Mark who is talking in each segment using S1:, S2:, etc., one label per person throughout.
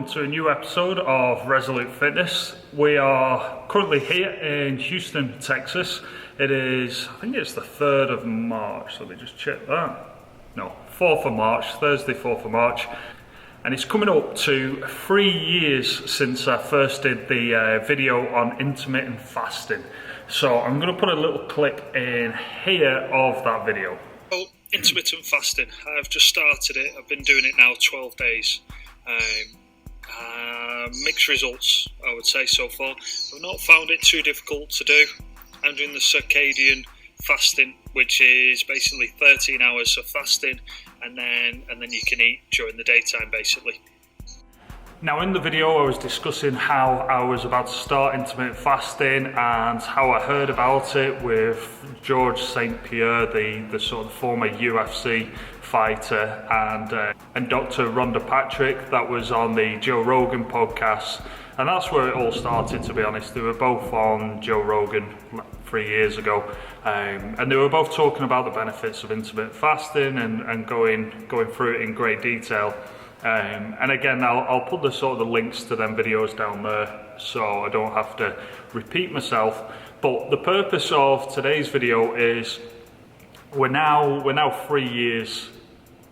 S1: to a new episode of Resolute Fitness. We are currently here in Houston, Texas. It is, I think it's the 3rd of March, let me just check that. No, 4th of March, Thursday 4th of March. And it's coming up to 3 years since I first did the video on intermittent fasting. So I'm going to put a little clip in here of that video.
S2: Well, intermittent fasting, I've just started it. I've been doing it now 12 days. Mixed results, I would say, so far. I've not found it too difficult to do. I'm doing the circadian fasting, which is basically 13 hours of fasting, and then you can eat during the daytime, basically.
S1: Now in the video I was discussing how I was about to start intermittent fasting and how I heard about it with George St. Pierre, the sort of former UFC fighter, and Dr. Rhonda Patrick that was on the Joe Rogan podcast. And that's where it all started, to be honest. They were both on Joe Rogan 3 years ago, and they were both talking about the benefits of intermittent fasting and going through it in great detail. And again, I'll put the sort of the links to them videos down there so I don't have to repeat myself. But the purpose of today's video is we're now 3 years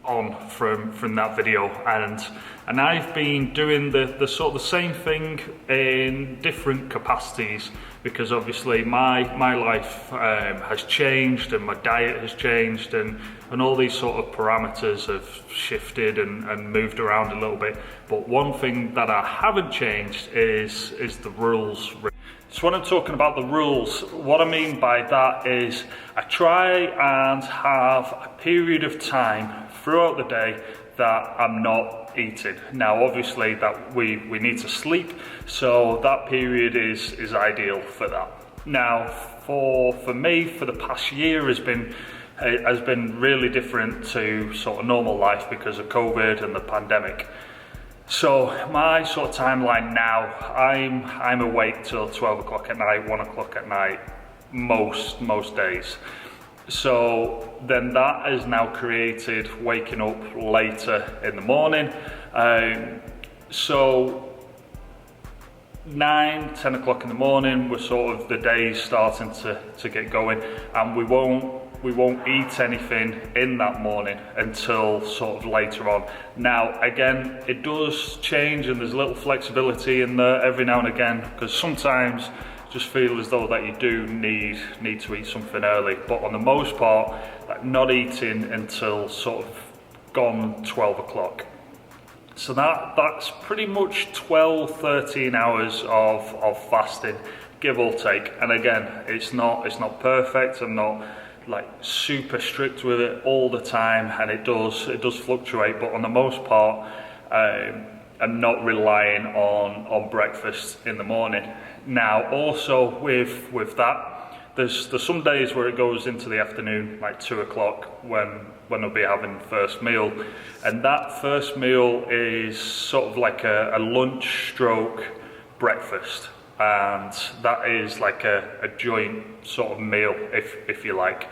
S1: on from that video, and I've been doing the sort of the same thing in different capacities, because obviously my life has changed and my diet has changed and all these sort of parameters have shifted and moved around a little bit. But one thing that I haven't changed is the rules. So when I'm talking about the rules, what I mean by that is I try and have a period of time throughout the day that I'm not eating. Now obviously that we need to sleep, so that period is ideal for that. Now for me, for the past year has been really different to sort of normal life because of COVID and the pandemic. So my sort of timeline now, I'm awake till 12 o'clock at night, 1 o'clock at night, most days. So then that has now created waking up later in the morning. So 9, 10 o'clock in the morning, we're sort of, the day's starting to get going, and we won't eat anything in that morning until sort of later on. Now again, it does change and there's a little flexibility in there every now and again, because sometimes just feel as though that you do need to eat something early, but on the most part, like not eating until sort of gone 12 o'clock. So that's pretty much 12-13 hours of fasting, give or take. And again, it's not perfect. I'm not like super strict with it all the time, and it does fluctuate, but on the most part, I'm not relying on breakfast in the morning. Now also with that, there's some days where it goes into the afternoon, like 2 o'clock, when I'll be having first meal, and that first meal is sort of like a lunch stroke breakfast, and that is like a joint sort of meal, if you like.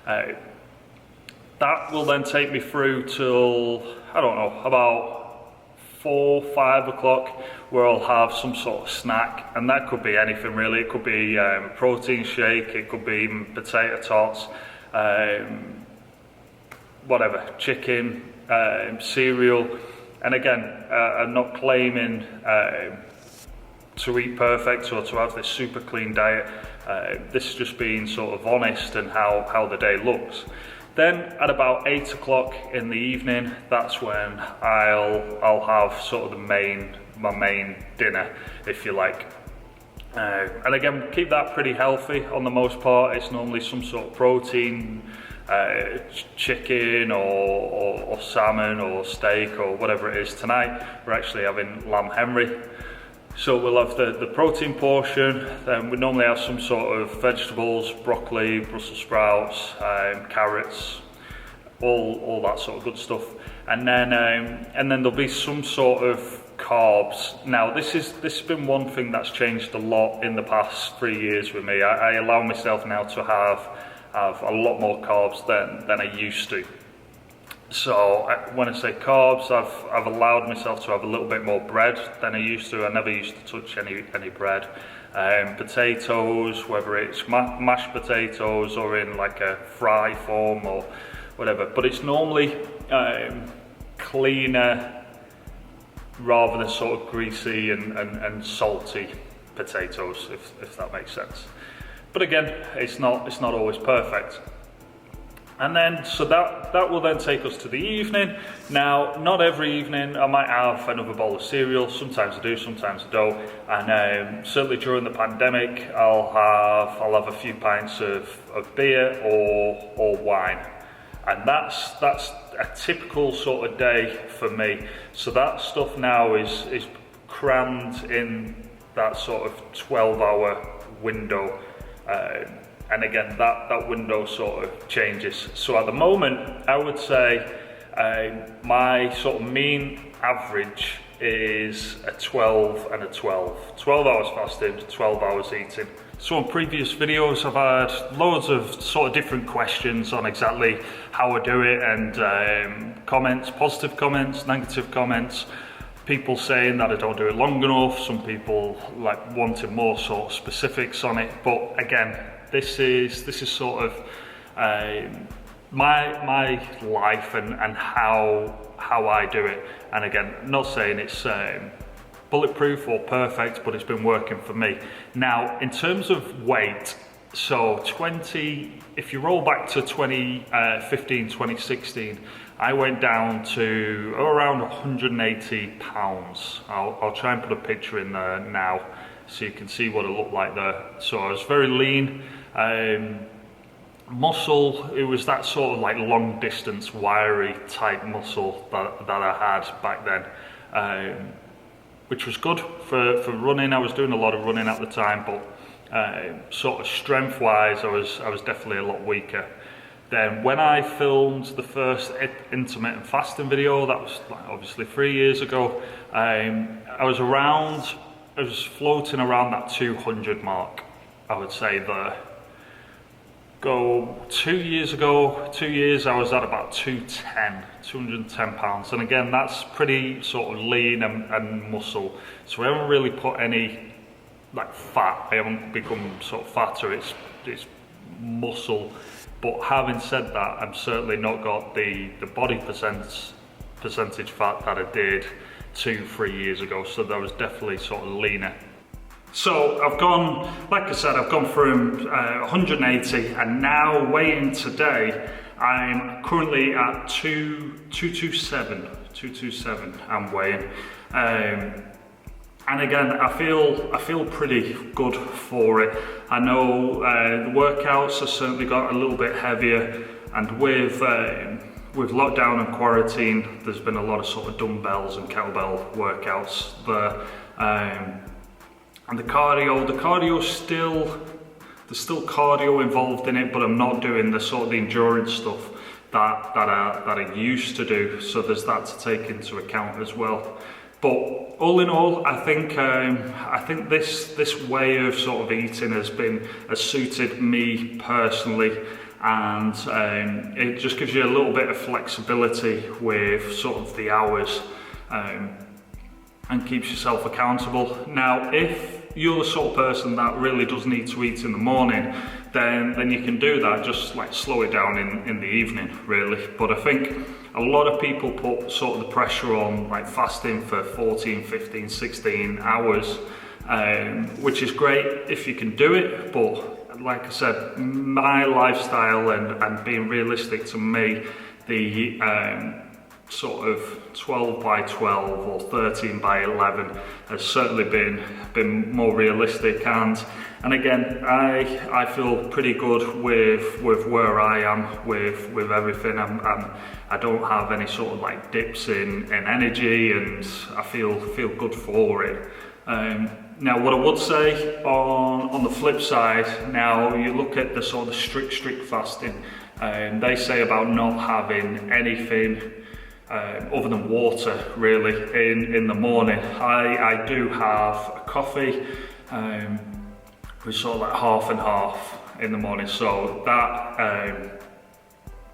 S1: That will then take me through till, I don't know, about 4-5 o'clock, where I'll have some sort of snack, and that could be anything really. It could be a protein shake, it could be even potato tots, whatever, chicken, cereal. And again, I'm not claiming to eat perfect or to have this super clean diet. This is just being sort of honest and how the day looks. Then at about 8 o'clock in the evening, that's when I'll have sort of my main dinner, if you like. And again, keep that pretty healthy on the most part. It's normally some sort of protein, chicken or salmon or steak or whatever it is. Tonight we're actually having lamb Henry. So we'll have the protein portion, then we normally have some sort of vegetables, broccoli, Brussels sprouts, carrots, all that sort of good stuff. And then there'll be some sort of carbs. Now this has been one thing that's changed a lot in the past 3 years with me. I allow myself now to have a lot more carbs than I used to. So when I say carbs, I've allowed myself to have a little bit more bread than I used to. I never used to touch any bread. Potatoes, whether it's mashed potatoes or in like a fry form or whatever, but it's normally cleaner rather than sort of greasy and salty potatoes, if that makes sense. But again, it's not always perfect. And then, so that will then take us to the evening. Now, not every evening I might have another bowl of cereal. Sometimes I do, sometimes I don't. And certainly during the pandemic, I'll have a few pints of beer or wine. And that's a typical sort of day for me. So that stuff now is crammed in that sort of 12-hour window. And again, that window sort of changes. So at the moment, I would say my sort of mean average is a 12 and a 12. 12 hours fasting, 12 hours eating. So in previous videos, I've had loads of sort of different questions on exactly how I do it, and comments, positive comments, negative comments. People saying that I don't do it long enough, some people like wanting more sort of specifics on it. But again, this is sort of my life and how I do it. And again, not saying it's bulletproof or perfect, but it's been working for me. Now, in terms of weight, so if you roll back to 2015, 2016, I went down to around 180 pounds. I'll try and put a picture in there now so you can see what it looked like there. So I was very lean. Muscle, it was that sort of like long distance wiry type muscle that I had back then, which was good for running. I was doing a lot of running at the time, but sort of strength wise I was definitely a lot weaker. Then when I filmed the first intermittent fasting video, that was like obviously 3 years ago, I was floating around that 200 mark, I would say there. Go 2 years ago, 2 years, I was at about 210 pounds. And again, that's pretty sort of lean and muscle. So I haven't really put any like fat, I haven't become sort of fatter, it's muscle. But having said that, I've certainly not got the body percentage fat that I did 2-3 years ago. So that was definitely sort of leaner. So I've gone, like I said, I've gone from 180, and now weighing today, I'm currently at 227 I'm weighing. And again, I feel pretty good for it. I know the workouts have certainly got a little bit heavier, and with lockdown and quarantine, there's been a lot of sort of dumbbells and kettlebell workouts there. And the cardio there's still cardio involved in it, but I'm not doing the sort of the endurance stuff that I used to do. So there's that to take into account as well. But all in all, I think this way of sort of eating has suited me personally, and it just gives you a little bit of flexibility with sort of the hours, and keeps yourself accountable. Now, if you're the sort of person that really does need to eat in the morning, then you can do that, just like slow it down in the evening, really. But I think a lot of people put sort of the pressure on like fasting for 14, 15, 16 hours, which is great if you can do it. But like I said, my lifestyle and being realistic to me, the sort of 12 by 12 or 13 by 11 has certainly been more realistic, and again, I feel pretty good with where I am with everything. I don't have any sort of like dips in energy, and I feel good for it. Now, what I would say on the flip side, now you look at the sort of strict fasting, they say about not having anything other than water really in the morning. I do have a coffee, which is sort of like half and half in the morning, so that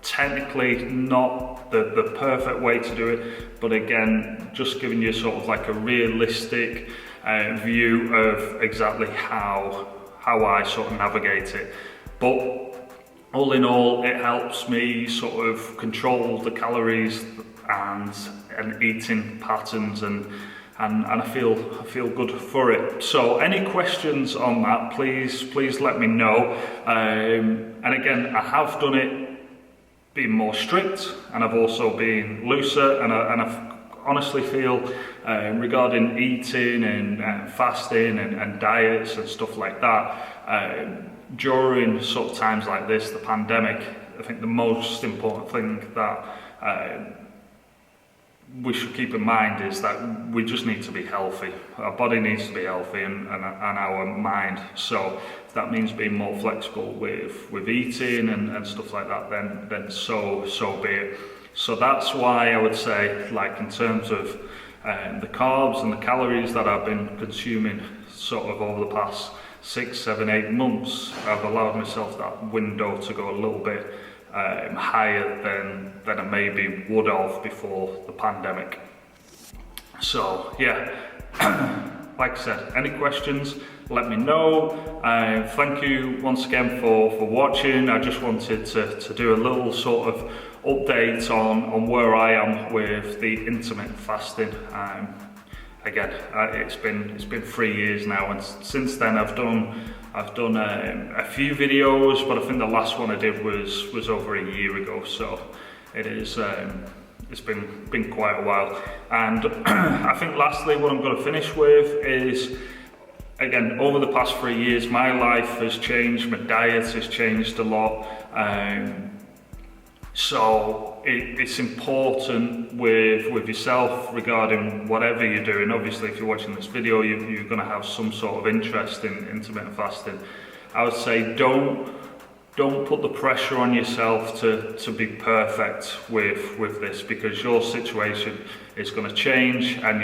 S1: technically not the perfect way to do it, but again, just giving you sort of like a realistic view of exactly how I sort of navigate it. But all in all, it helps me sort of control the calories and eating patterns, and I feel good for it. So any questions on that, please let me know. And again, I have done it being more strict, and I've also been looser, and I honestly feel regarding eating and fasting and diets and stuff like that, during sort of times like this, the pandemic, I think the most important thing that we should keep in mind is that we just need to be healthy. Our body needs to be healthy, and our mind. So if that means being more flexible with eating and stuff like that, then so be it. So that's why I would say, like, in terms of the carbs and the calories that I've been consuming sort of over the past 6, 7, 8 months, I've allowed myself that window to go a little bit higher than I maybe would have before the pandemic. So yeah, like I said, any questions, let me know. Thank you once again for watching. I just wanted to do a little sort of update on where I am with the intermittent fasting. Again, it's been 3 years now, and since then I've done a few videos, but I think the last one I did was over a year ago. So it is it's been quite a while. And I think lastly, what I'm going to finish with is, again, over the past 3 years, my life has changed, my diet has changed a lot. So it's important with yourself regarding whatever you're doing. Obviously, if you're watching this video, you're going to have some sort of interest in intermittent fasting. I would say don't put the pressure on yourself to be perfect with this, because your situation is going to change, and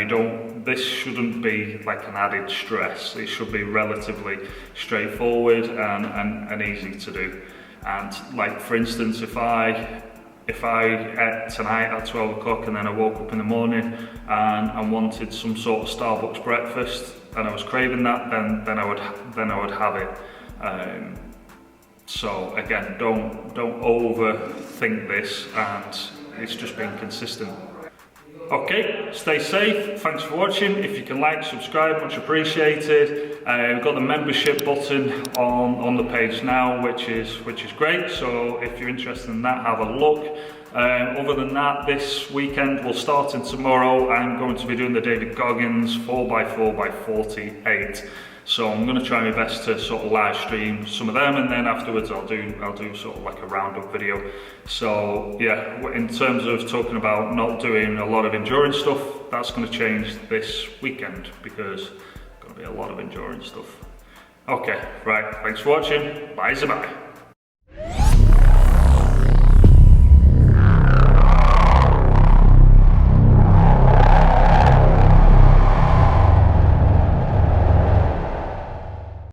S1: this shouldn't be like an added stress. It should be relatively straightforward and easy to do. And like, for instance, if I ate tonight at 12 o'clock and then I woke up in the morning and wanted some sort of Starbucks breakfast and I was craving that, then I would have it. So again, don't overthink this, and it's just being consistent. Okay, stay safe. Thanks for watching. If you can like, subscribe, much appreciated. We've got the membership button on the page now, which is great. So if you're interested in that, have a look. Other than that, this weekend, we'll start in tomorrow. I'm going to be doing the David Goggins 4x4x48. So I'm going to try my best to sort of live stream some of them, and then afterwards I'll do sort of like a roundup video. So yeah, in terms of talking about not doing a lot of endurance stuff, that's going to change this weekend, because there's going to be a lot of endurance stuff. Okay, right, thanks for watching. Bye-bye.